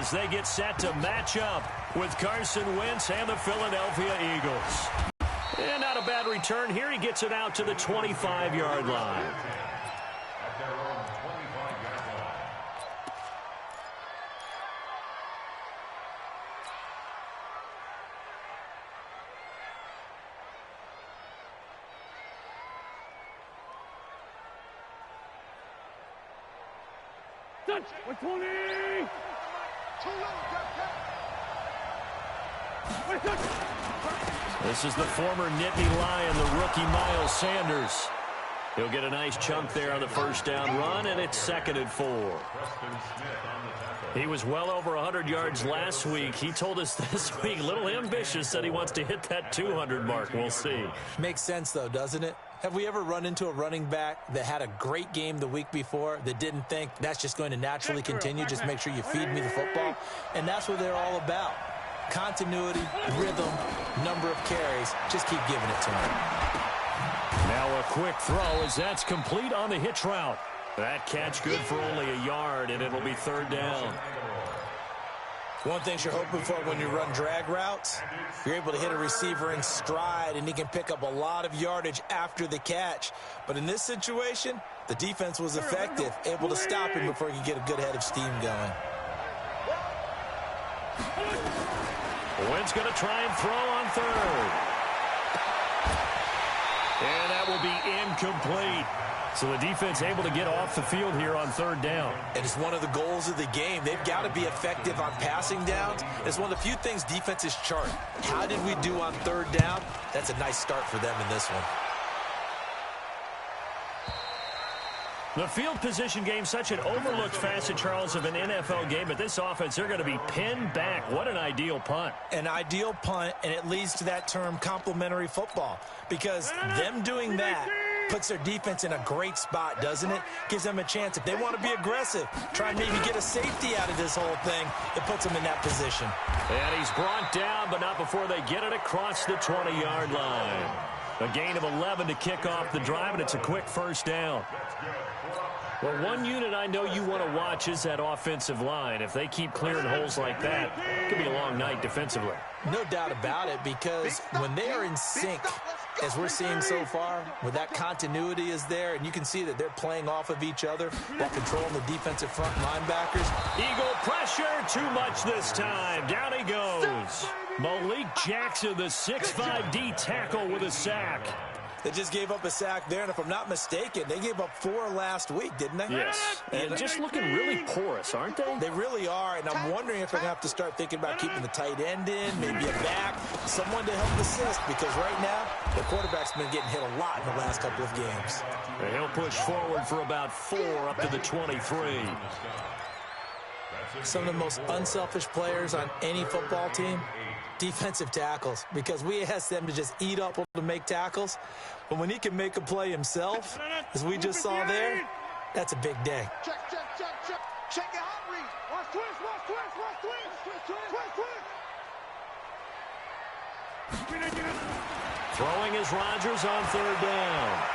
as they get set to match up with Carson Wentz and the Philadelphia Eagles. And not a bad return here. He gets it out to the 25-yard line. This is the former Nittany Lion, the rookie Miles Sanders. He'll get a nice chunk there on the first down run, and it's 2nd and 4. He was well over 100 yards last week. He told us this week, a little ambitious, said he wants to hit that 200 mark. We'll see. Makes sense, though, doesn't it? Have we ever run into a running back that had a great game the week before that didn't think that's just going to naturally continue? Just make sure you feed me the football. And that's what they're all about. Continuity, rhythm, number of carries. Just keep giving it to him. Now a quick throw as that's complete on the hitch route. That catch good for only a yard, and it'll be 3rd down. One thing you're hoping for when you run drag routes, you're able to hit a receiver in stride, and he can pick up a lot of yardage after the catch. But in this situation, the defense was effective, able to stop him before he could get a good head of steam going. Wentz going to try and throw on 3rd. And that will be incomplete. So the defense able to get off the field here on 3rd down. And it's one of the goals of the game. They've got to be effective on passing downs. It's one of the few things defenses chart. How did we do on 3rd down? That's a nice start for them in this one. The field position game, such an overlooked facet, Charles, of an NFL game. But this offense, they're going to be pinned back. What an ideal punt. An ideal punt, and it leads to that term complementary football. Because them doing that puts their defense in a great spot, doesn't it? Gives them a chance. If they want to be aggressive, try and maybe get a safety out of this whole thing, it puts them in that position. And he's brought down, but not before they get it across the 20-yard line. A gain of 11 to kick off the drive, and it's a quick 1st down. Well, one unit I know you want to watch is that offensive line. If they keep clearing holes like that, it could be a long night defensively. No doubt about it, because when they are in sync, as we're seeing so far, where that continuity is there, and you can see that they're playing off of each other while controlling the defensive front linebackers. Eagle pressure, too much this time. Down he goes. Malik Jackson, the 6'5" D tackle with a sack. They just gave up a sack there, and if I'm not mistaken, they gave up 4 last week, didn't they? Yes, and just looking really porous, aren't they? They really are, and I'm wondering if they're going to have to start thinking about keeping the tight end in, maybe a back, someone to help assist, because right now, the quarterback's been getting hit a lot in the last couple of games. And he'll push forward for about 4 up to the 23. Some of the most unselfish players on any football team, defensive tackles, because we ask them to just eat up to make tackles. But when he can make a play himself, as we just saw there, that's a big day. Check your hot read. Watch twist. Throwing is Rodgers on 3rd down.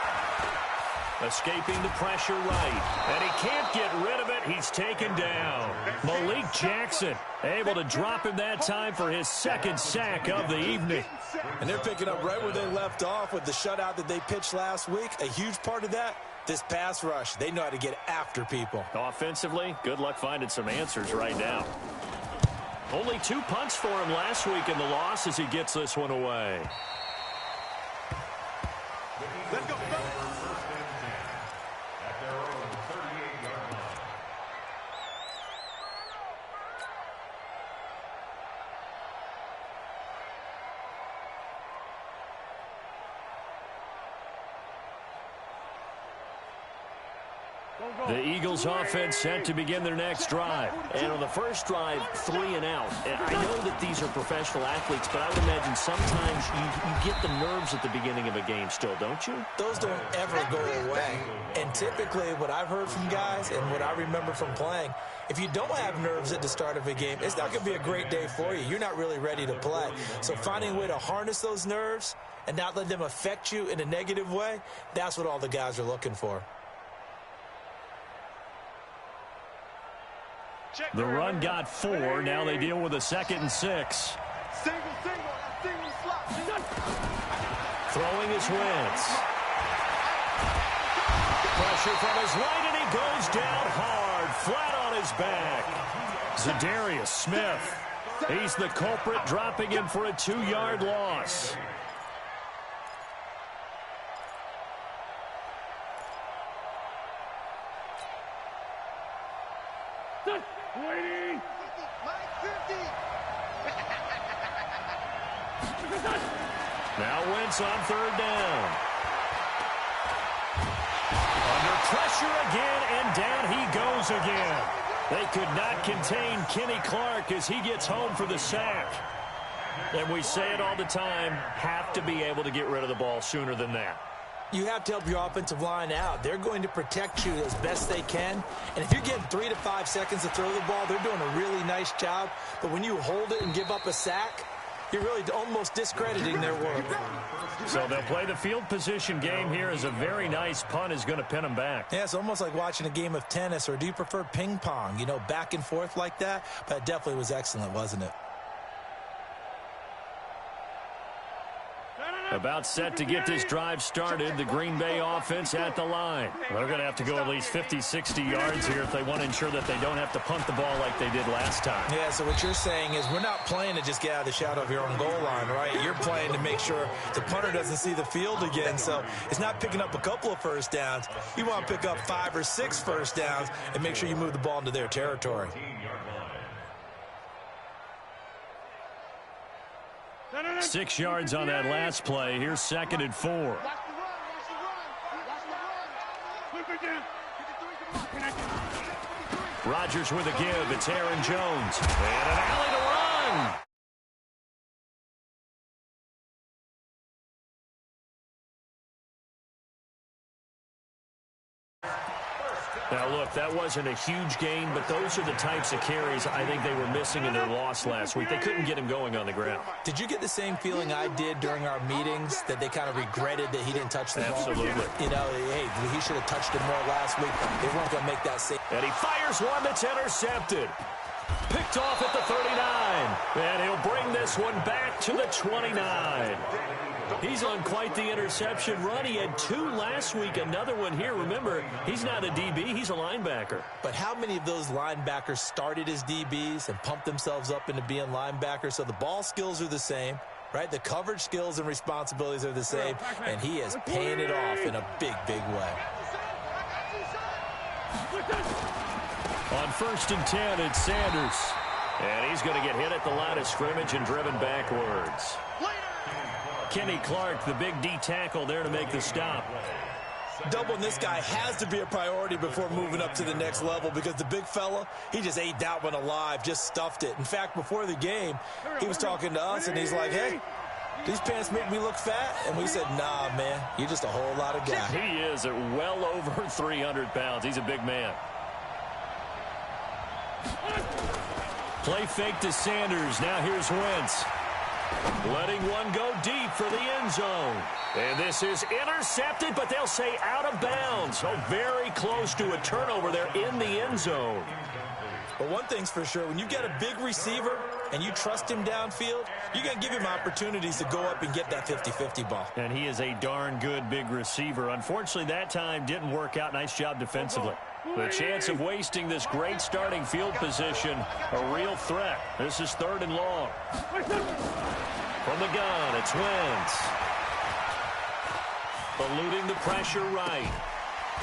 Escaping the pressure right. And he can't get rid of it. He's taken down. Malik Jackson able to drop him that time for his 2nd sack of the evening. And they're picking up right where they left off with the shutout that they pitched last week. A huge part of that, this pass rush. They know how to get after people. Offensively, good luck finding some answers right now. Only 2 punts for him last week in the loss as he gets this one away. Let's go. The Eagles offense set to begin their next drive. And on the first drive, 3 and out. And I know that these are professional athletes, but I would imagine sometimes you get the nerves at the beginning of a game still, don't you? Those don't ever go away. And typically what I've heard from guys and what I remember from playing, if you don't have nerves at the start of a game, it's not going to be a great day for you. You're not really ready to play. So finding a way to harness those nerves and not let them affect you in a negative way, that's what all the guys are looking for. The run got 4. Now they deal with a 2nd and 6. Single slot. Throwing his Wentz. Pressure from his right, and he goes down hard, flat on his back. Zadarius Smith. He's the culprit, dropping him for a 2-yard loss. Waiting. Now Wentz on 3rd down. Under pressure again, and down he goes again. They could not contain Kenny Clark as he gets home for the sack. And we say it all the time, have to be able to get rid of the ball sooner than that. You have to help your offensive line out. They're going to protect you as best they can. And if you're getting 3 to 5 seconds to throw the ball, they're doing a really nice job. But when you hold it and give up a sack, you're really almost discrediting their work. So they'll play the field position game here as a very nice punt is going to pin them back. Yeah, it's almost like watching a game of tennis, or do you prefer ping pong? You know, back and forth like that? But it definitely was excellent, wasn't it? About set to get this drive started, the Green Bay offense at the line. They're going to have to go at least 50, 60 yards here if they want to ensure that they don't have to punt the ball like they did last time. Yeah, so what you're saying is we're not playing to just get out of the shadow of your own goal line, right? You're playing to make sure the punter doesn't see the field again. So it's not picking up a couple of first downs. You want to pick up 5 or 6 first downs and make sure you move the ball into their territory. 6 yards on that last play. Here's 2nd and 4. Rodgers with a give. It's Aaron Jones. And an alley to run. Now, look, that wasn't a huge gain, but those are the types of carries I think they were missing in their loss last week. They couldn't get him going on the ground. Did you get the same feeling I did during our meetings, that they kind of regretted that he didn't touch the ball? Absolutely. You know, hey, he should have touched it more last week. They weren't going to make that same. And he fires one that's intercepted. Picked off at the 39. And he'll bring this one back to the 29. He's on quite the interception run. He had 2 last week, another one here. Remember, he's not a DB, he's a linebacker. But how many of those linebackers started as DBs and pumped themselves up into being linebackers? So the ball skills are the same, right? The coverage skills and responsibilities are the same, and he is paying it off in a big, big way. On 1st and 10, it's Sanders. And he's going to get hit at the line of scrimmage and driven backwards. Kenny Clark, the big D tackle there to make the stop. Doubling this guy has to be a priority before moving up to the next level, because the big fella, he just ate that one alive, just stuffed it. In fact, before the game, he was talking to us, and he's like, hey, these pants make me look fat. And we said, nah, man, you're just a whole lot of guy. He is at well over 300 pounds. He's a big man. Play fake to Sanders. Now here's Wentz. Letting one go deep for the end zone. And this is intercepted, but they'll say out of bounds. So very close to a turnover there in the end zone. But one thing's for sure, when you get a big receiver and you trust him downfield, you're going to give him opportunities to go up and get that 50-50 ball. And he is a darn good big receiver. Unfortunately, that time didn't work out. Nice job defensively. The chance of wasting this great starting field position, a real threat. This is 3rd and long. From the gun, it's Wentz. Eluding the pressure right.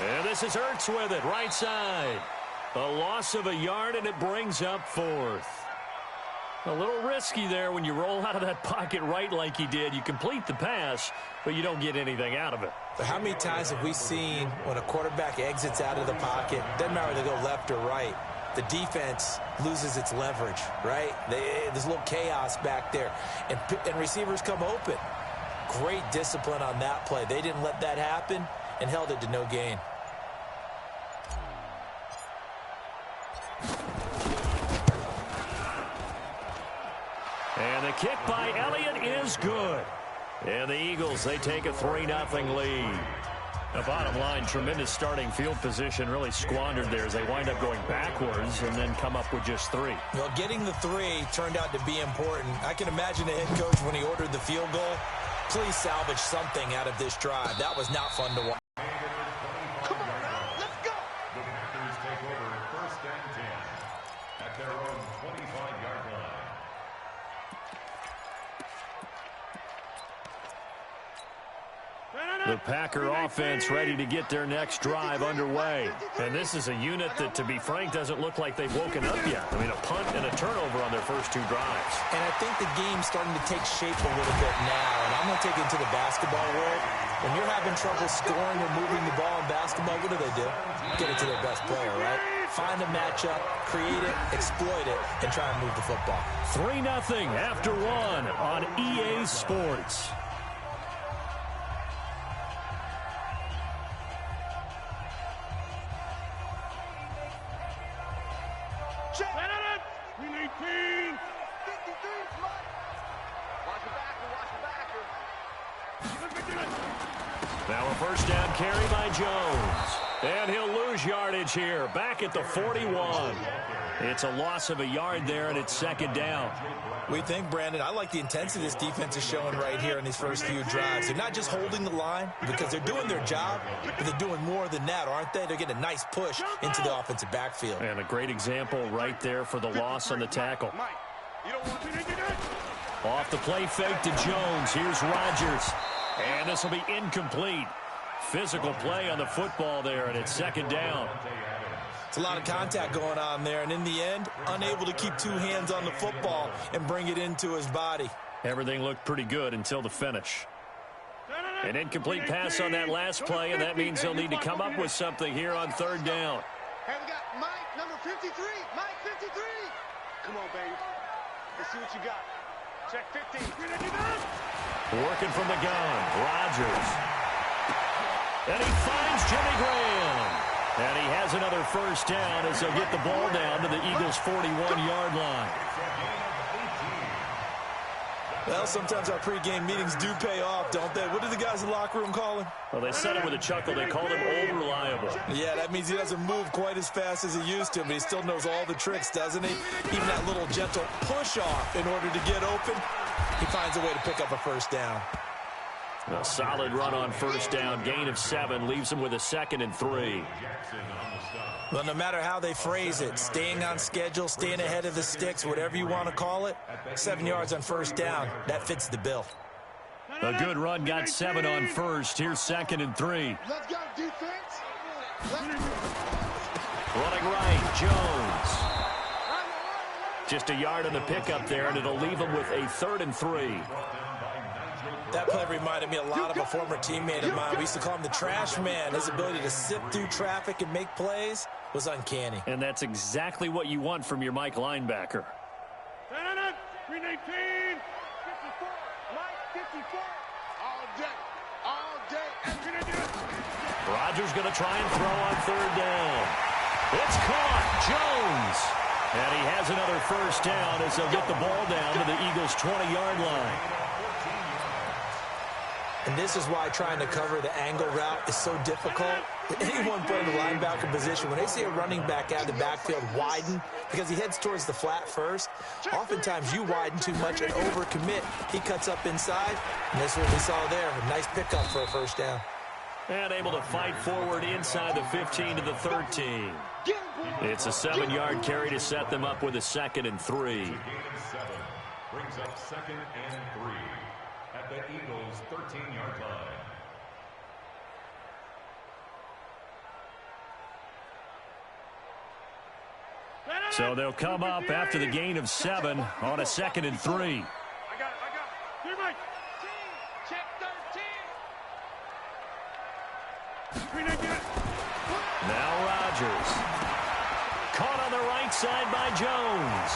And this is Ertz with it, right side. A loss of a yard, and it brings up 4th. A little risky there when you roll out of that pocket right like he did. You complete the pass, but you don't get anything out of it. But how many times have we seen when a quarterback exits out of the pocket, doesn't matter whether they go left or right, the defense loses its leverage, right? There's a little chaos back there, and receivers come open. Great discipline on that play. They didn't let that happen and held it to no gain. And the kick by Elliott is good. And the Eagles, they take a 3-0 lead. The bottom line, tremendous starting field position, really squandered there as they wind up going backwards and then come up with just 3. Well, getting the 3 turned out to be important. I can imagine the head coach when he ordered the field goal. Please salvage something out of this drive. That was not fun to watch. Come on now, let's go. The Packers take over 1st and 10 at their own 25-yard line. The Packer offense ready to get their next drive underway. And this is a unit that, to be frank, doesn't look like they've woken up yet. I mean, a punt and a turnover on their first 2 drives. And I think the game's starting to take shape a little bit now. And I'm going to take it into the basketball world. When you're having trouble scoring or moving the ball in basketball, what do? Get it to their best player, right? Find a matchup, create it, exploit it, and try and move the football. 3-0 after 1 on EA Sports. Check. 319. 53, Mike. Watch the backer. Now a first down carry by Jones. And he'll lose yardage here. Back at the 41. It's a loss of a yard there, and it's 2nd down. We think, Brandon, I like the intensity this defense is showing right here in these first few drives. They're not just holding the line because they're doing their job, but they're doing more than that, aren't they? They're getting a nice push into the offensive backfield. And a great example right there for the loss on the tackle. Off the play fake to Jones. Here's Rodgers. And this will be incomplete. Physical play on the football there, and it's 2nd down. It's a lot of contact going on there, and in the end, unable to keep 2 hands on the football and bring it into his body. Everything looked pretty good until the finish. An incomplete pass on that last play, and that means they'll need to come up with something here on 3rd down. Hey, we got Mike, number 53. Mike, 53. Come on, baby. Let's see what you got. Check 15. Working from the gun, Rodgers. And he finds Jimmy Graham. And he has another first down as they'll get the ball down to the Eagles' 41-yard line. Well, sometimes our pregame meetings do pay off, don't they? What do the guys in the locker room call him? Well, they said it with a chuckle. They called him Old Reliable. Yeah, that means he doesn't move quite as fast as he used to, but he still knows all the tricks, doesn't he? Even that little gentle push-off in order to get open, he finds a way to pick up a first down. A solid run on first down. Gain of 7 leaves him with a 2nd and 3. Well, no matter how they phrase it, staying on schedule, staying ahead of the sticks, whatever you want to call it, 7 yards on first down, that fits the bill. A good run, got 7 on first. Here's 2nd and 3. Let's go, defense. Running right, Jones. Just a yard on the pickup there, and it'll leave him with a 3rd and 3. That play reminded me a lot of a former teammate of mine. We used to call him the trash man. His ability to sift through traffic and make plays was uncanny. And that's exactly what you want from your Mike linebacker. 319. 54. Mike, 54. All day. All day. Rodgers going to try and throw on 3rd down. It's caught. Jones. And he has another first down as they'll get the ball down to the Eagles' 20-yard line. And this is why trying to cover the angle route is so difficult. Anyone playing the linebacker position, when they see a running back out of the backfield widen because he heads towards the flat first, oftentimes you widen too much and overcommit. He cuts up inside, and this is what we saw there. A nice pickup for a first down. And able to fight forward inside the 15 to the 13. It's a 7-yard carry to set them up with a 2nd and 3. Brings up 2nd and 3 at the Eagles' 13-yard line. So they'll come up after the gain of 7 on a 2nd and 3. I got it. Here, Mike. Check 13. Now Rodgers. Caught on the right side by Jones.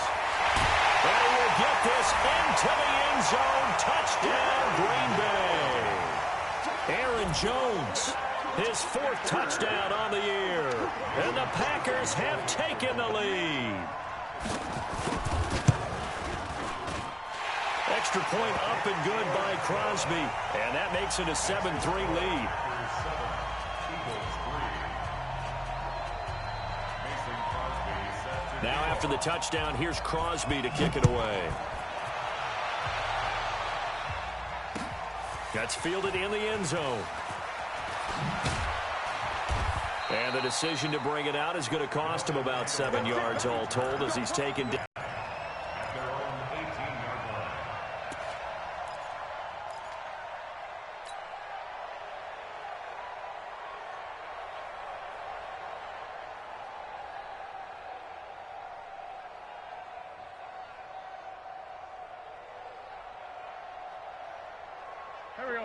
And he will get this into the end zone. Touchdown, Green Bay. Aaron Jones, his 4th touchdown on the year. And the Packers have taken the lead. Extra point up and good by Crosby. And that makes it a 7-3 lead. Now after the touchdown, here's Crosby to kick it away. That's fielded in the end zone. And the decision to bring it out is going to cost him about 7 yards all told as he's taken down.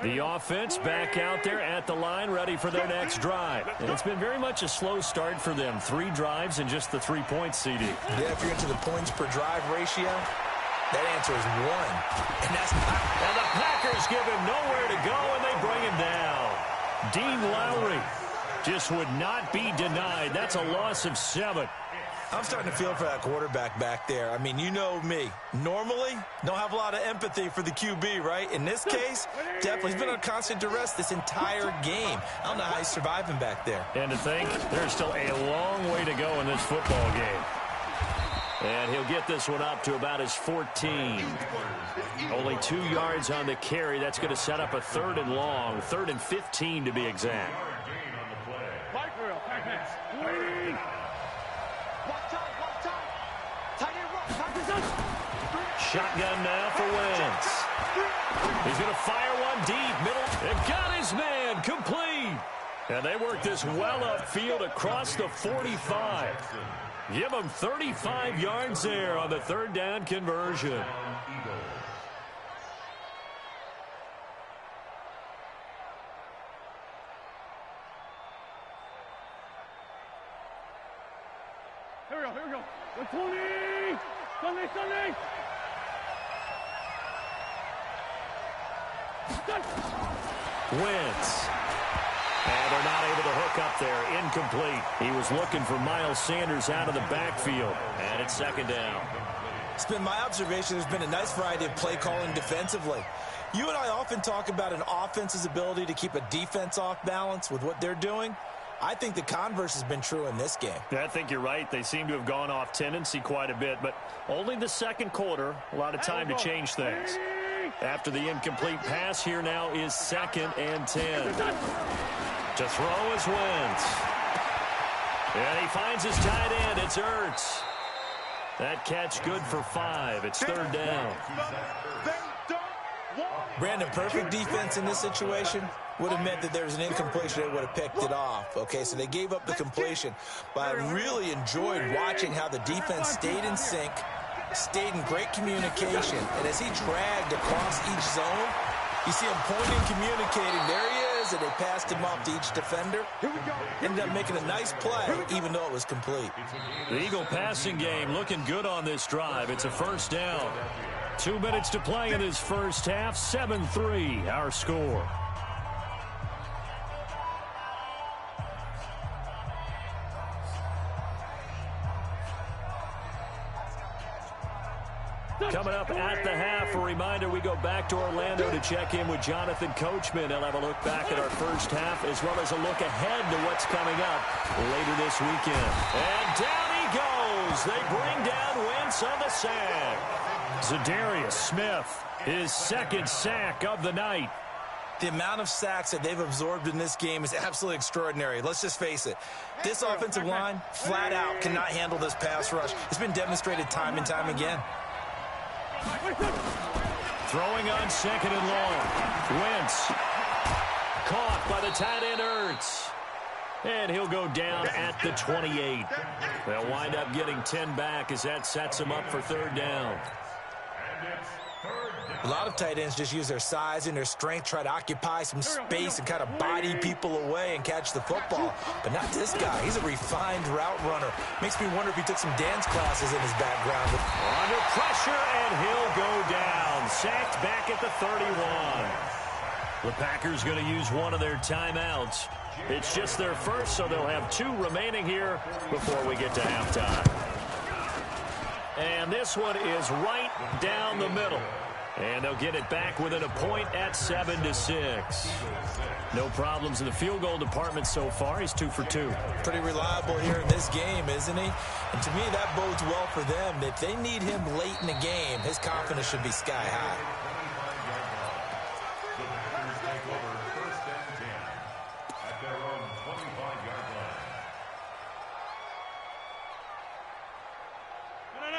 The offense back out there at the line, ready for their next drive. And it's been very much a slow start for them. 3 drives and just the 3 points, CD. Yeah, if you're into the points per drive ratio, that answer is 1. And that's not... And the Packers give him nowhere to go, and they bring him down. Dean Lowry just would not be denied. That's a loss of 7. I'm starting to feel for that quarterback back there. I mean, you know me. Normally, don't have a lot of empathy for the QB, right? In this case, definitely. He's been under constant duress this entire game. I don't know how he's surviving back there. And to think, there's still a long way to go in this football game. And he'll get this one up to about his 14. Only 2 yards on the carry. That's going to set up a 3rd and long, 3rd and 15 to be exact. Shotgun now for Wentz. He's going to fire one deep, middle. They've got his man complete. And they work this well upfield across the 45. Give him 35 yards there on the 3rd down conversion. Here we go. 20! Sunday! Wentz. And they're not able to hook up there. Incomplete. He was looking for Miles Sanders out of the backfield. And it's 2nd down. It's been my observation there's been a nice variety of play calling defensively. You and I often talk about an offense's ability to keep a defense off balance with what they're doing. I think the converse has been true in this game. I think you're right. They seem to have gone off tendency quite a bit, but only the 2nd quarter, a lot of time to change things. After the incomplete pass, here now is 2nd and 10. To throw is Wentz. And he finds his tight end. It's Ertz. That catch good for 5. It's 3rd down. Brandon, perfect defense in this situation would have meant that there was an incompletion. They would have picked it off. Okay, so they gave up the completion. But I really enjoyed watching how the defense stayed in sync, stayed in great communication. And as he dragged across each zone, you see him pointing, communicating. There he is, and they passed him off to each defender. Ended up making a nice play, even though it was complete. The Eagle passing game looking good on this drive. It's a 1st down. 2 minutes to play in this first half. 7-3, our score. Coming up at the half, a reminder, we go back to Orlando to check in with Jonathan Coachman. He'll have a look back at our first half as well as a look ahead to what's coming up later this weekend. And down he goes. They bring down Wentz on the sack. Zadarius Smith, his 2nd sack of the night. The amount of sacks that they've absorbed in this game is absolutely extraordinary. Let's just face it. This offensive line, flat out, cannot handle this pass rush. It's been demonstrated time and time again. Throwing on 2nd and long. Wentz caught by the tight end Ertz. And he'll go down at the 28. They'll wind up getting 10 back as that sets him up for 3rd down. A lot of tight ends just use their size and their strength, try to occupy some space and kind of body people away and catch the football. But not this guy. He's a refined route runner. Makes me wonder if he took some dance classes in his background. Under pressure, and he'll go down. Sacked back at the 31. The Packers going to use one of their timeouts. It's just their first, so they'll have 2 remaining here before we get to halftime. And this one is right down the middle. And they'll get it back within a point at 7-6. No problems in the field goal department so far. He's 2 for 2. Pretty reliable here in this game, isn't he? And to me, that bodes well for them. If they need him late in the game, his confidence should be sky high. The Packers take over 1st and 10 at their own 25-yard line.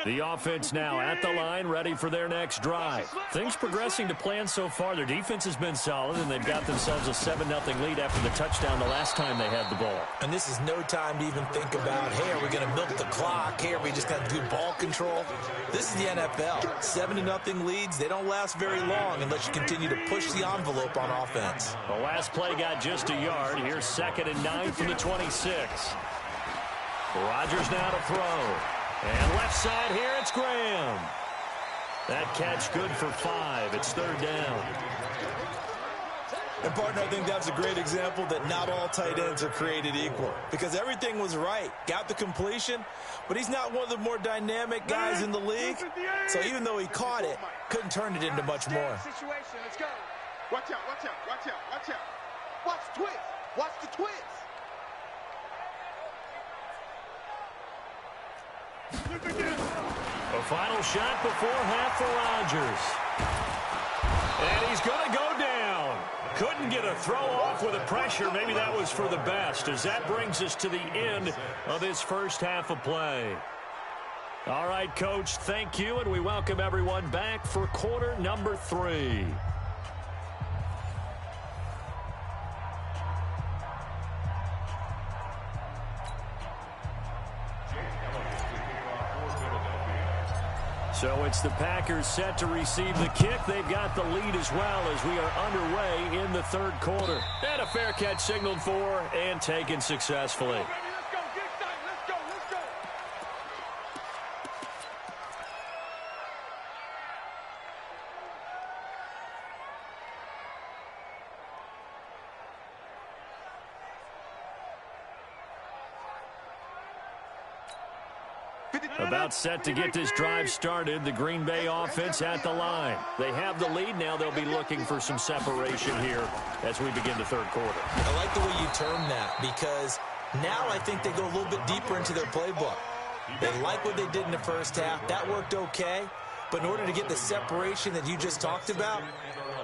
The offense now at the line, ready for their next drive. Things progressing to plan so far. Their defense has been solid, and they've got themselves a 7-0 lead after the touchdown the last time they had the ball. And this is no time to even think about, hey, are we going to milk the clock? Hey, are we just going to do ball control? This is the NFL. 7-0 leads, they don't last very long unless you continue to push the envelope on offense. The last play got just a yard. Here's 2nd and 9 from the 26. Rodgers now to throw. And left side here, it's Graham. That catch good for 5. It's 3rd down. And, partner, I think that's a great example that not all tight ends are created equal. Because everything was right. Got the completion, but he's not one of the more dynamic guys in the league. So even though he caught it, couldn't turn it into much more. Situation. Let's go. Watch out, watch out, watch out, watch out. Watch the twist. Watch the twist. A final shot before half for Rodgers. And he's going to go down. Couldn't get a throw off with the pressure. Maybe that was for the best, as that brings us to the end of this first half of play. All right, Coach, thank you, and we welcome everyone back for quarter number 3. So it's the Packers set to receive the kick. They've got the lead as well as we are underway in the 3rd quarter. And a fair catch signaled for and taken successfully. Let's go, get excited. Let's go, let's go. About set to get this drive started. The Green Bay offense at the line. They have the lead. Now they'll be looking for some separation here as we begin the 3rd quarter. I like the way you term that, because now I think they go a little bit deeper into their playbook. They like what they did in the first half. That worked okay. But in order to get the separation that you just talked about,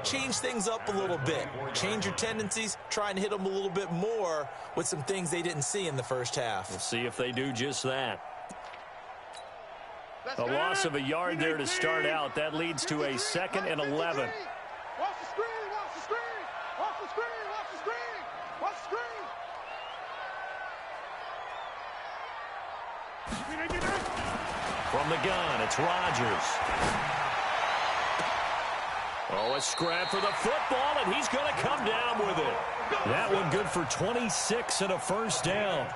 change things up a little bit. Change your tendencies. Try and hit them a little bit more with some things they didn't see in the first half. We'll see if they do just that. A loss of a yard there to start out. That leads to a 2nd and 11. Watch the screen, watch the screen, watch the screen, watch the screen, watch the screen. From the gun, it's Rodgers. Oh, a scrap for the football, and he's going to come down with it. That one good for 26 and a 1st down.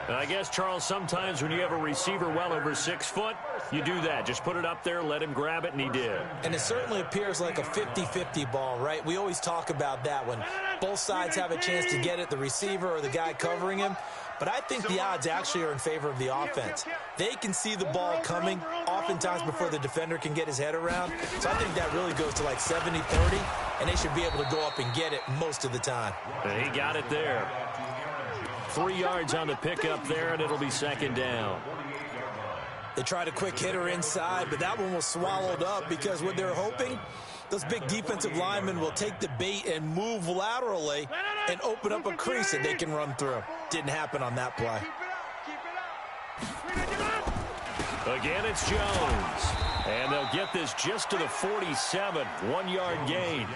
And I guess, Charles, sometimes when you have a receiver well over 6 foot, you do that. Just put it up there, let him grab it, and he did. And it certainly appears like a 50-50 ball, right? We always talk about that when both sides have a chance to get it, the receiver or the guy covering him. But I think the odds actually are in favor of the offense. They can see the ball coming oftentimes before the defender can get his head around. So I think that really goes to like 70-30, and they should be able to go up and get it most of the time. And he got it there. 3 yards on the pickup there, and it'll be 2nd down. They tried a quick hitter inside, but that one was swallowed up because what they're hoping, those big defensive linemen will take the bait and move laterally and open up a crease that they can run through. Didn't happen on that play. Again, it's Jones. And they'll get this just to the 47. 1-yard gain.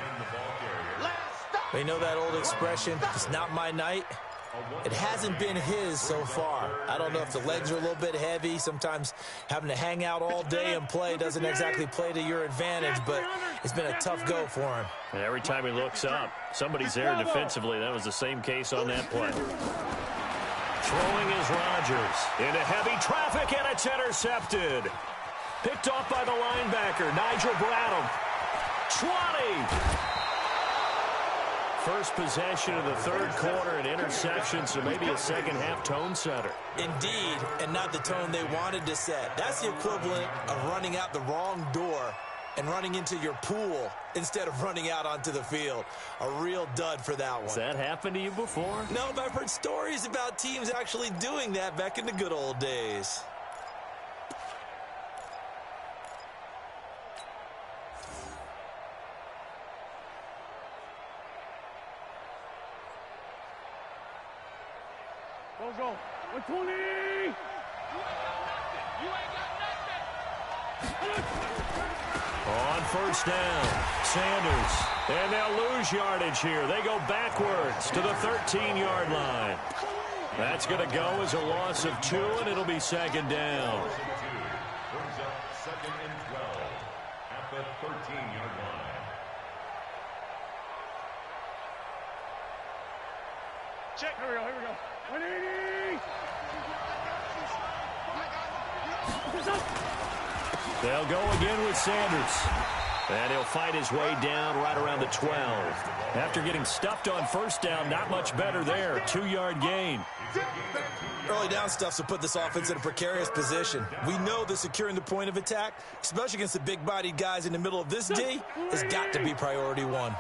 They know that old expression, it's not my night. It hasn't been his so far. I don't know if the legs are a little bit heavy. Sometimes having to hang out all day and play doesn't exactly play to your advantage, but it's been a tough go for him. And every time he looks up, somebody's there defensively. That was the same case on that play. Throwing is Rodgers into heavy traffic, and it's intercepted. Picked off by the linebacker, Nigel Bradham. 20. First possession of the 3rd quarter, an interception, so maybe a 2nd half tone setter. Indeed, and not the tone they wanted to set. That's the equivalent of running out the wrong door and running into your pool instead of running out onto the field. A real dud for that one. Has that happened to you before? No, but I've heard stories about teams actually doing that back in the good old days. Go. 120! On first down, Sanders. And they'll lose yardage here. They go backwards to the 13-yard line. That's going to go as a loss of 2, and it'll be second down. Brings up second and 12 at the 13-yard line. Check. Here we go. 180! They'll go again with Sanders. And he'll fight his way down right around the 12. After getting stuffed on first down, not much better there. 2-yard gain. Early down stuff will put this offense in a precarious position. We know that securing the point of attack, especially against the big-bodied guys in the middle of this D, has got to be priority 1.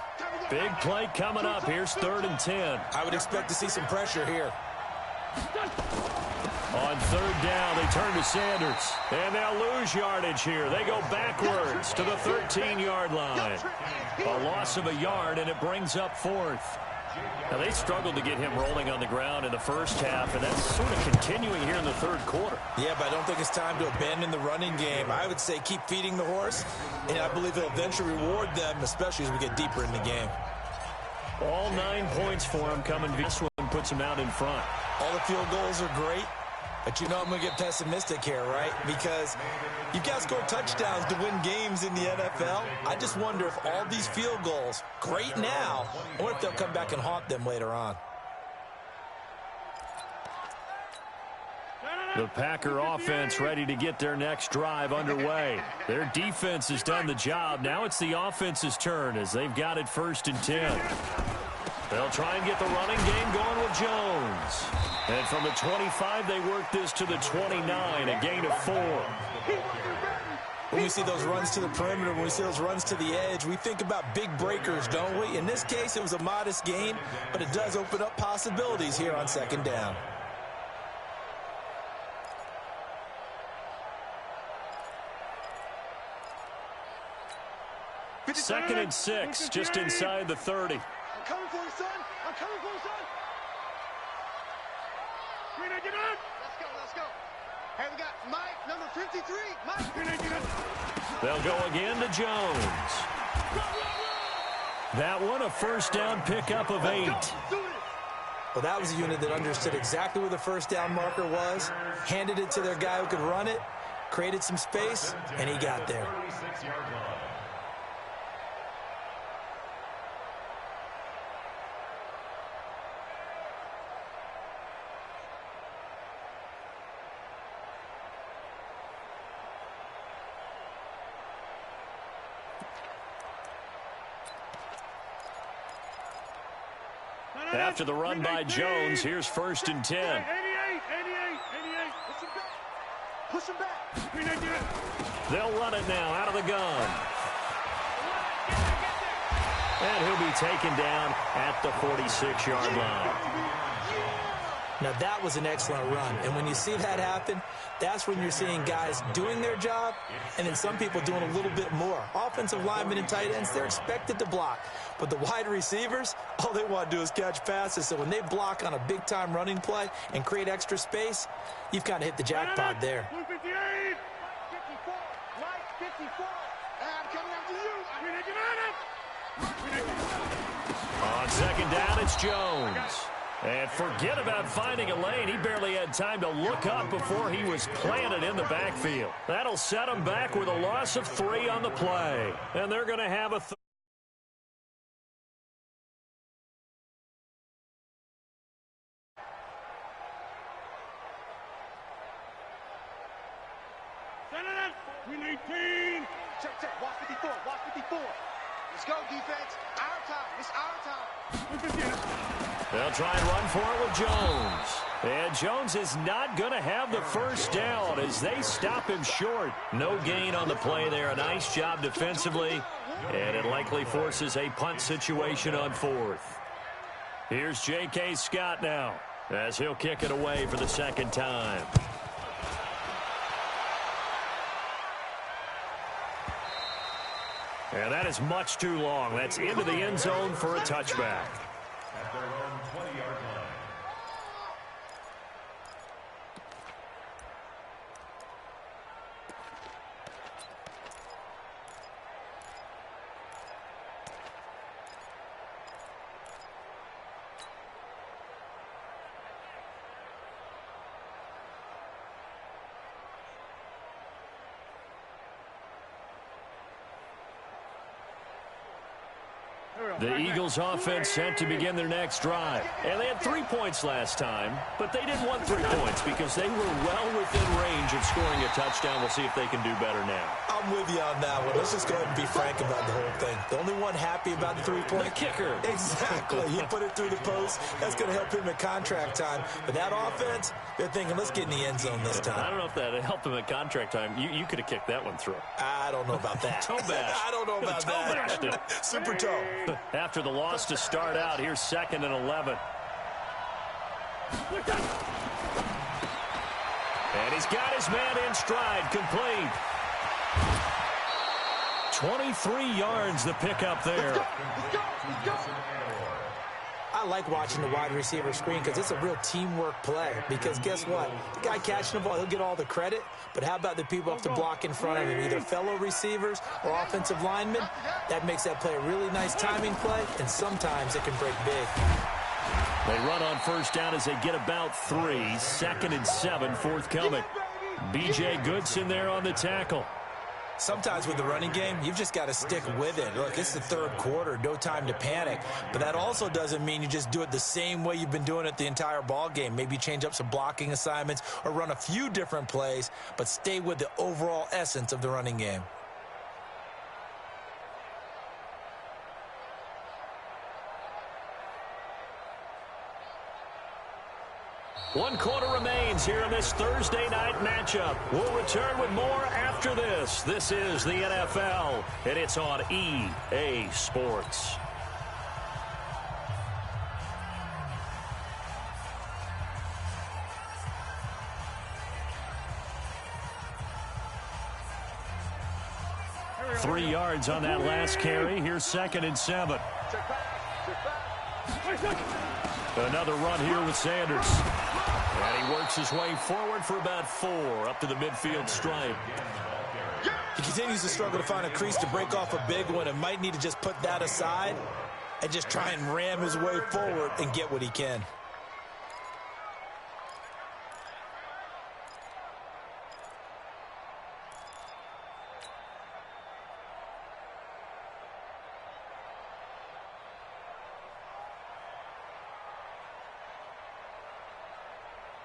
Big play coming up. Here's 3rd and 10. I would expect to see some pressure here. On 3rd down, they turn to Sanders. And they'll lose yardage here. They go backwards to the 13-yard line. A loss of a yard, and it brings up 4th. Now, they struggled to get him rolling on the ground in the first half, and that's sort of continuing here in the 3rd quarter. Yeah, but I don't think it's time to abandon the running game. I would say keep feeding the horse, and I believe it'll eventually reward them, especially as we get deeper in the game. All 9 points for him coming. This one puts him out in front. All the field goals are great, but you know I'm going to get pessimistic here, right? Because you've got to score touchdowns to win games in the NFL. I just wonder if all these field goals, great now, or if they'll come back and haunt them later on. The Packer offense ready to get their next drive underway. Their defense has done the job. Now it's the offense's turn as they've got it 1st and 10. They'll try and get the running game going with Jones. And from the 25, they work this to the 29, a gain of 4. When we see those runs to the perimeter, when we see those runs to the edge, we think about big breakers, don't we? In this case, it was a modest gain, but it does open up possibilities here on 2nd down. Second and 6, just inside the 30. I'm coming for you, son. I'm coming for you, son. Let's go. Hey, we got Mike, number 53. Mike. They'll go again to Jones. That one, a first down pickup of 8. Well, that was a unit that understood exactly where the first down marker was, handed it to their guy who could run it, created some space, and he got there. After the run by Jones, here's 1st and 10. 88. Push him back. They'll run it now out of the gun. And he'll be taken down at the 46-yard line. Now, that was an excellent run. And when you see that happen, that's when you're seeing guys doing their job and then some people doing a little bit more. Offensive linemen and tight ends, they're expected to block. But the wide receivers, all they want to do is catch passes. So when they block on a big-time running play and create extra space, you've kind of hit the jackpot there. 158. 54. Mike, 54. I'm coming after you. On 2nd down, it's Jones. And forget about finding a lane. He barely had time to look up before he was planted in the backfield. That'll set him back with a loss of 3 on the play. And they're going to have a Senator, 319. Check. Watch 54. Let's go, defense. Our time. It's our time. They'll try and run for it with Jones. And Jones is not going to have the first down as they stop him short. No gain on the play there. A nice job defensively. And it likely forces a punt situation on fourth. Here's J.K. Scott now as he'll kick it away for the second time. And that is much too long. That's into the end zone for a touchback. At their own 20-yard line. The Eagles offense set to begin their next drive. And they had 3 points last time, but they didn't want 3 points because they were well within range of scoring a touchdown. We'll see if they can do better now. I'm with you on that one. Let's just go ahead and be frank about the whole thing. The only one happy about the 3-point? The kicker. Exactly. He put it through the post. That's going to help him at contract time. But that offense, they're thinking, let's get in the end zone this time. I don't know if that helped him at contract time. You could have kicked that one through. I don't know about that. Toe bash. I don't know about that. Toe bashed it. Super toe. After the loss to start out, here's 2nd and 11. And he's got his man in stride, complete. 23 yards the pickup there. I like watching the wide receiver screen because it's a real teamwork play. Because guess what? The guy catching the ball, he'll get all the credit. But how about the people have to block in front of him, either fellow receivers or offensive linemen? That makes that play a really nice timing play, and sometimes it can break big. They run on first down as they get about 3. 2nd and 7, forthcoming. B.J. Goodson there on the tackle. Sometimes with the running game, you've just got to stick with it. Look, it's the third quarter, no time to panic. But that also doesn't mean you just do it the same way you've been doing it the entire ball game. Maybe change up some blocking assignments or run a few different plays, but stay with the overall essence of the running game. One quarter remains here in this Thursday night matchup. We'll return with more after this. This is the NFL, and it's on EA Sports. Three yards on that last carry. Here's 2nd and 7. Another run here with Sanders. And he works his way forward for about 4 up to the midfield stripe. He continues to struggle to find a crease to break off a big one and might need to just put that aside and just try and ram his way forward and get what he can.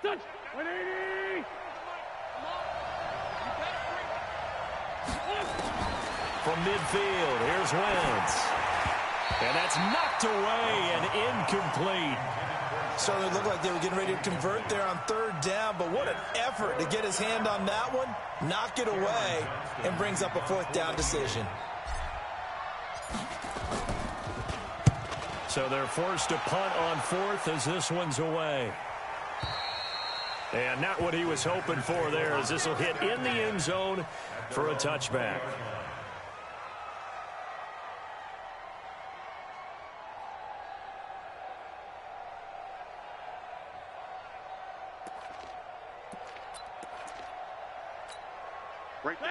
Touch. 180. From midfield, here's Wentz. And that's knocked away and incomplete. Certainly looked like they were getting ready to convert there on 3rd down, but what an effort to get his hand on that one, knock it away, and brings up a 4th down decision. So they're forced to punt on 4th as this one's away. And not what he was hoping for there, as this will hit in the end zone for a touchback.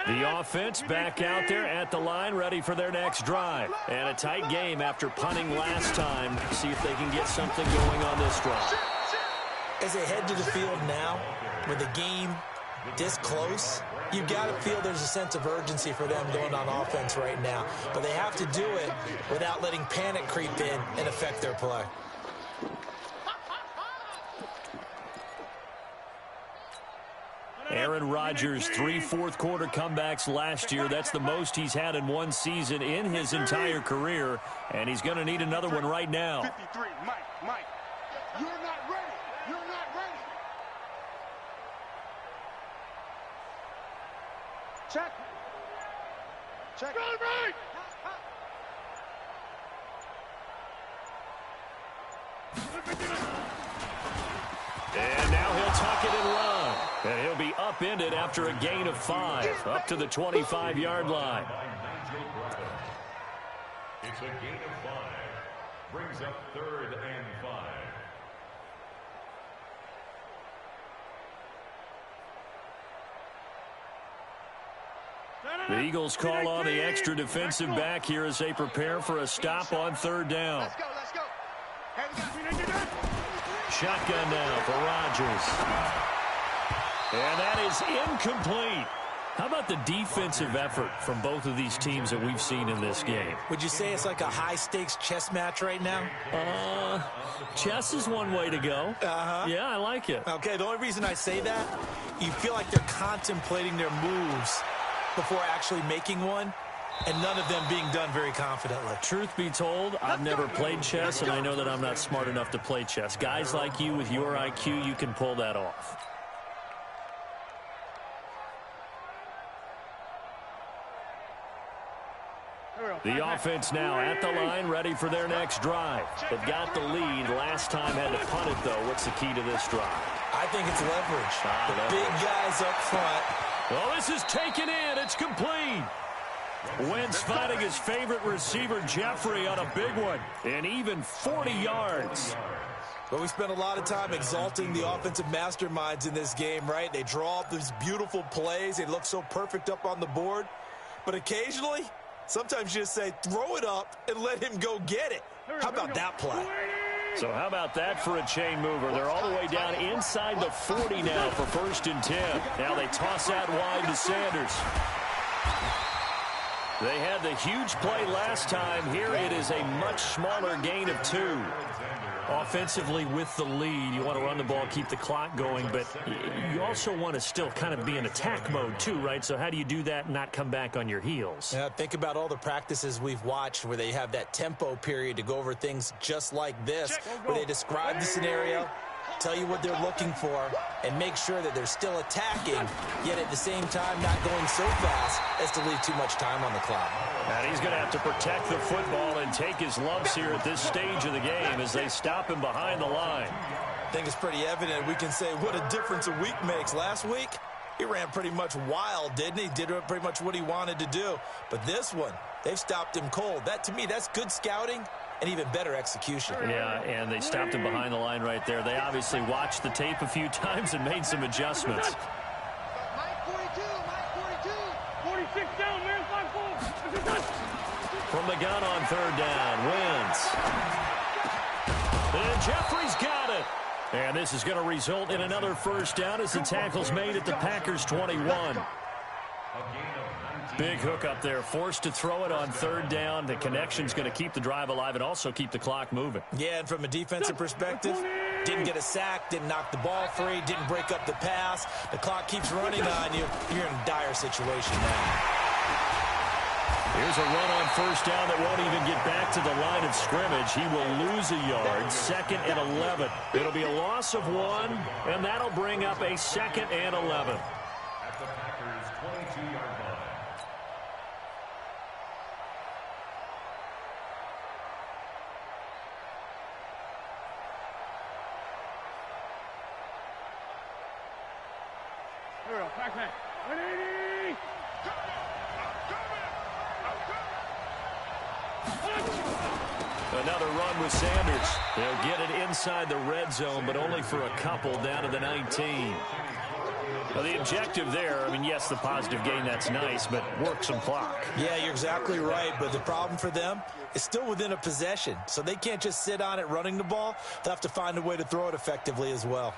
The offense back out there at the line, ready for their next drive. And a tight game after punting last time. See if they can get something going on this drive. As they head to the field now, with the game this close, you've got to feel there's a sense of urgency for them going on offense right now. But they have to do it without letting panic creep in and affect their play. Aaron Rodgers, 3 fourth-quarter comebacks last year. That's the most he's had in one season in his entire career, and he's going to need another one right now. 53, Mike. You're not ready. You're not ready. Check. Right. And now he'll tuck it and run. And he'll be upended after a gain of 5, up to the 25-yard line. It's a gain of 5. Brings up 3rd and 5. The Eagles call on the extra defensive back here as they prepare for a stop on 3rd down. Let's go. Shotgun now for Rodgers. And that is incomplete. How about the defensive effort from both of these teams that we've seen in this game? Would you say it's like a high-stakes chess match right now? Chess is one way to go. Yeah, I like it. Okay, the only reason I say that, you feel like they're contemplating their moves before actually making one, and none of them being done very confidently. Truth be told, I've never played chess, and I know that I'm not smart enough to play chess. Guys like you with your IQ, you can pull that off. The offense now at the line, ready for their next drive. They've got the lead. Last time had to punt it, though. What's the key to this drive? I think it's leverage. The big guys up front. Well, this is taken in. It's complete. Wentz finding his favorite receiver, Jeffrey, on a big one. And even 40 yards. But we spent a lot of time exalting the offensive masterminds in this game, right? They draw up these beautiful plays. They look so perfect up on the board. But occasionally, sometimes you just say, throw it up and let him go get it. How about that play? So how about that for a chain mover? They're all the way down inside the 40 now for 1st and 10. Now they toss that wide to Sanders. They had the huge play last time. Here it is a much smaller gain of 2. Offensively with the lead, you want to run the ball, keep the clock going, but you also want to still kind of be in attack mode too, right? So how do you do that and not come back on your heels? Yeah, think about all the practices we've watched where they have that tempo period to go over things just like this, where they describe the scenario, tell you what they're looking for, and make sure that they're still attacking, yet at the same time not going so fast as to leave too much time on the clock. And he's going to have to protect the football and take his lumps here at this stage of the game as they stop him behind the line. I think it's pretty evident. We can say what a difference a week makes. Last week, he ran pretty much wild, didn't he? Did pretty much what he wanted to do. But this one, they've stopped him cold. That, to me, that's good scouting and even better execution. Yeah, and they stopped him behind the line right there. They obviously watched the tape a few times and made some adjustments. Mike 42, Mike 42. 46 down, man, 5-4. From the gun on 3rd down, Wentz. And Jeffrey's got it. And this is going to result in another 1st down as the tackle's made at the Packers' 21. Big hook up there, forced to throw it on 3rd down. The connection's going to keep the drive alive and also keep the clock moving. Yeah, and from a defensive perspective, didn't get a sack, didn't knock the ball free, didn't break up the pass. The clock keeps running on you. You're in a dire situation now. Here's a run on 1st down that won't even get back to the line of scrimmage. He will lose a yard, 2nd and 11. It'll be a loss of 1, and that'll bring up a 2nd and 11. At the Packers' 22-yard line. Here we go, back. 180. Another run with Sanders. They'll get it inside the red zone, but only for a couple down to the 19. Well, the objective there, I mean, yes, the positive gain, that's nice, but work some clock. Yeah, you're exactly right, but the problem for them is still within a possession, so they can't just sit on it running the ball. They'll have to find a way to throw it effectively as well.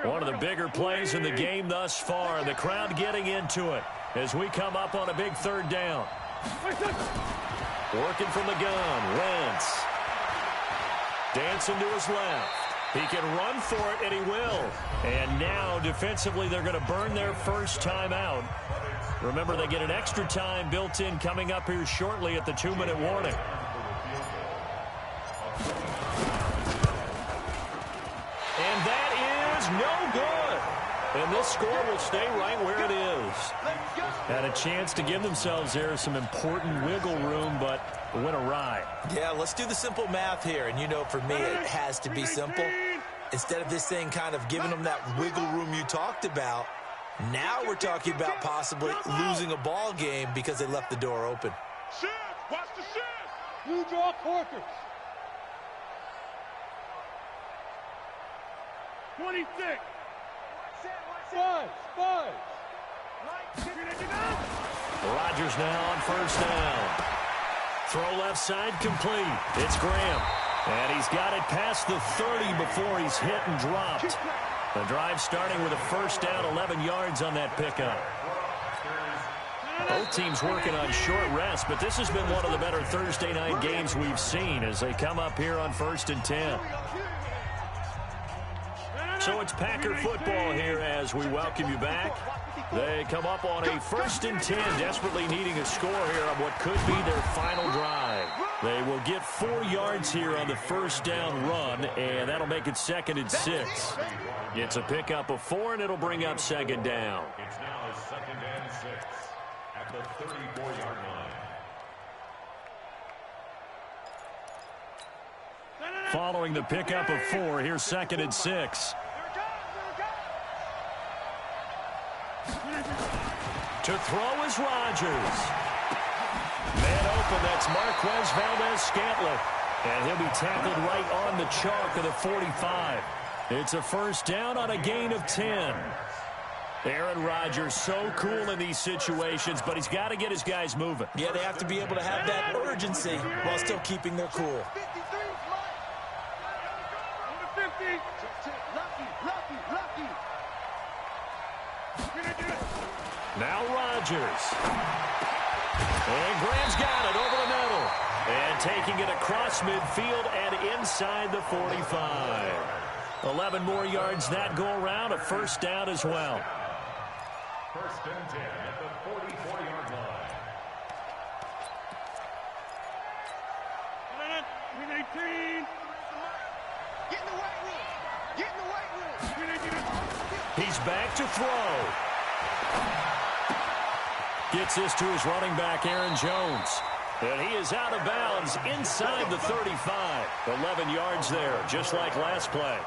One of the bigger plays in the game thus far, and the crowd getting into it as we come up on a big 3rd down. Working from the gun, Wentz. Dancing to his left. He can run for it, and he will. And now, defensively, they're going to burn their first timeout. Remember, they get an extra time built in coming up here shortly at the 2-minute warning. And that is no good. And this score will stay right where it is. Had a chance to give themselves there some important wiggle room, but went awry. Yeah, let's do the simple math here. And you know, for me, it has to be simple. Instead of this thing kind of giving them that wiggle room you talked about, now we're talking about possibly losing a ball game because they left the door open. Shift! Watch the shift! You draw quarters. 26. Five. Rodgers now on first down. Throw left side complete. It's Graham. And he's got it past the 30 before he's hit and dropped. The drive starting with a first down, 11 yards on that pickup. Both teams working on short rest, but this has been one of the better Thursday night games we've seen as they come up here on 1st and 10. So it's Packer football here as we welcome you back. They come up on a 1st and 10, desperately needing a score here on what could be their final drive. They will get 4 yards here on the first down run, and that'll make it 2nd and 6. It's a pickup of 4, and it'll bring up 2nd down. It's now 2nd and 6 at the 34-yard line. Following the pickup of 4, here's 2nd and 6. To throw is Rodgers. Man open, that's Marquez Valdez-Scantling. And he'll be tackled right on the chalk of the 45. It's a first down on a gain of 10. Aaron Rodgers so cool in these situations, but he's got to get his guys moving. Yeah, they have to be able to have that urgency while still keeping their cool. Now Rodgers. And Graham's got it over the middle. And taking it across midfield and inside the 45. 11 more yards that go around, a first down as well. 1st and 10 at the 44-yard line. 18. Get in the weight room. Get in the weight room. He's back to throw. Gets this to his running back, Aaron Jones. And he is out of bounds inside the 35. 11 yards there, just like last play.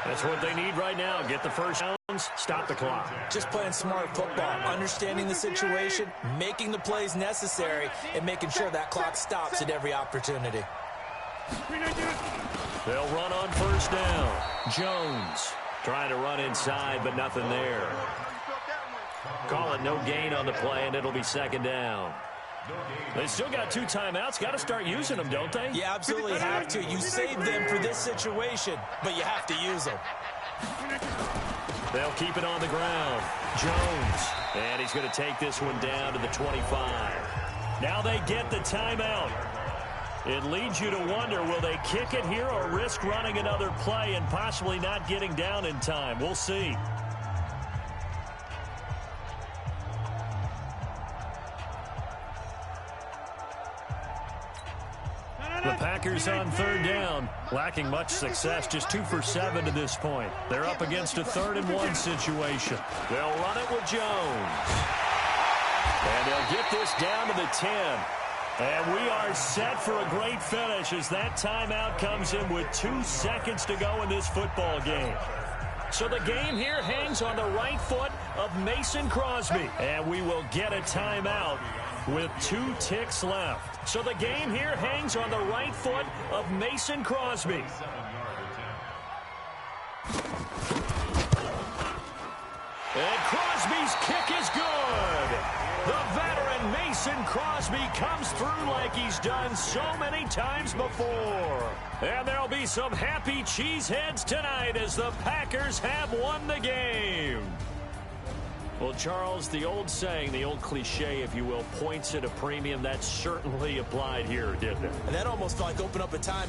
That's what they need right now. Get the first downs, stop the clock. Just playing smart football, understanding the situation, making the plays necessary, and making sure that clock stops at every opportunity. They'll run on first down. Jones trying to run inside, but nothing there. Call it no gain on the play, and it'll be 2nd down. They still got 2 timeouts. Got to start using them, don't they? You absolutely have to. You save them for this situation, but you have to use them. They'll keep it on the ground. Jones. And he's going to take this one down to the 25. Now they get the timeout. It leads you to wonder, will they kick it here or risk running another play and possibly not getting down in time? We'll see. The Packers on 3rd down, lacking much success, just 2 for 7 to this point. They're up against a 3rd and 1 situation. They'll run it with Jones. And they'll get this down to the 10. And we are set for a great finish as that timeout comes in with 2 seconds to go in this football game. So the game here hangs on the right foot of Mason Crosby. And we will get a timeout with 2 ticks left. So the game here hangs on the right foot of Mason Crosby. And Crosby's kick is good. The veteran Mason Crosby comes through like he's done so many times before. And there'll be some happy cheeseheads tonight as the Packers have won the game. Well, Charles, the old saying, the old cliche, if you will, points at a premium, that certainly applied here, didn't it? And that almost like opened up a time